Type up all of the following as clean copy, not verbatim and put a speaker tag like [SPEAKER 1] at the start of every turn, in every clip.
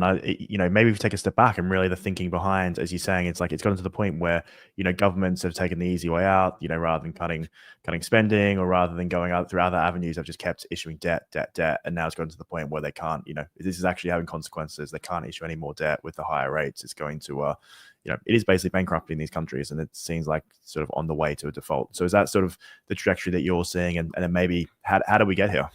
[SPEAKER 1] Maybe if you take a step back and really the thinking behind, as you're saying, it's like it's gotten to the point where governments have taken the easy way out, rather than cutting spending, or rather than going out through other avenues, have just kept issuing debt, and now it's gotten to the point where they can't. This is actually having consequences. They can't issue any more debt with the higher rates. It's going to, it is basically bankrupting these countries, and it seems like sort of on the way to a default. So is that sort of the trajectory that you're seeing, and then maybe how do we get here?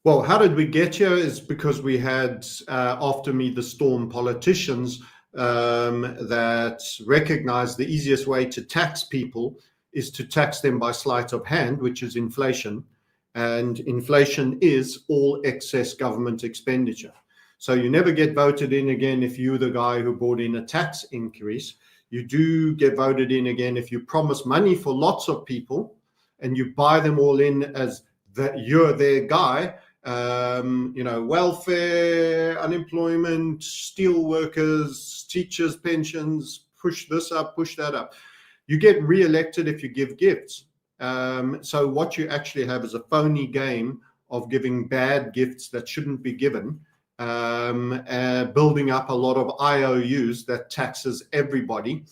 [SPEAKER 2] Well, how did we get here is because we had, after me, the storm politicians that recognized the easiest way to tax people is to tax them by sleight of hand, which is inflation. And inflation is all excess government expenditure. So you never get voted in again if you're the guy who brought in a tax increase. You do get voted in again if you promise money for lots of people and you buy them all in as that you're their guy. Welfare, unemployment, steel workers, teachers' pensions, push this up, push that up. You get re-elected if you give gifts. So what you actually have is a phony game of giving bad gifts that shouldn't be given, building up a lot of IOUs that taxes everybody.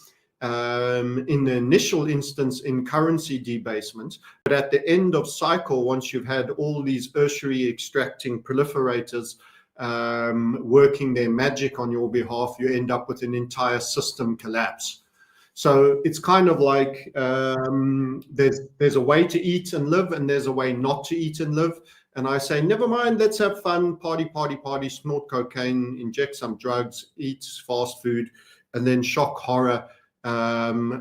[SPEAKER 2] In the initial instance in currency debasement, but at the end of cycle, once you've had all these tertiary extracting proliferators working their magic on your behalf, you end up with an entire system collapse. So it's kind of like there's a way to eat and live, and there's a way not to eat and live. And I say, never mind, let's have fun, party, snort cocaine, inject some drugs, eat fast food, and then shock horror.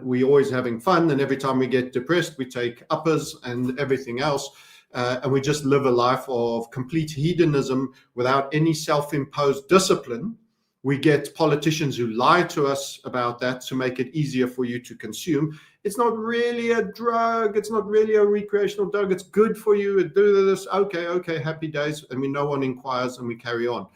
[SPEAKER 2] We're always having fun, and every time we get depressed, we take uppers and everything else, and we just live a life of complete hedonism without any self-imposed discipline. We get politicians who lie to us about that to make it easier for you to consume. It's not really a drug. It's not really a recreational drug. It's good for you. Do this. Okay, happy days. And no one inquires, and we carry on.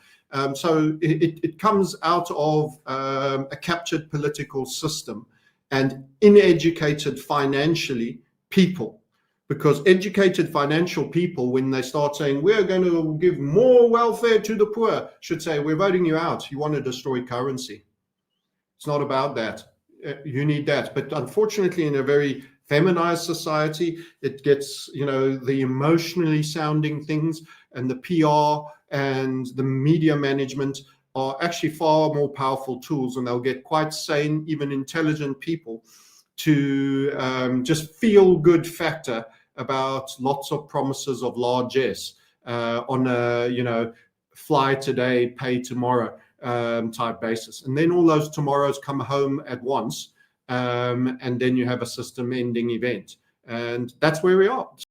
[SPEAKER 2] So it comes out of a captured political system and uneducated financially people, because educated financial people, when they start saying we're going to give more welfare to the poor, should say we're voting you out. You want to destroy currency. It's not about that. You need that. But unfortunately, in a very feminized society, it gets, the emotionally sounding things and the PR and the media management are actually far more powerful tools, and they'll get quite sane, even intelligent people to just feel good factor about lots of promises of largesse on a, fly today, pay tomorrow type basis. And then all those tomorrows come home at once, and then you have a system ending event. And that's where we are.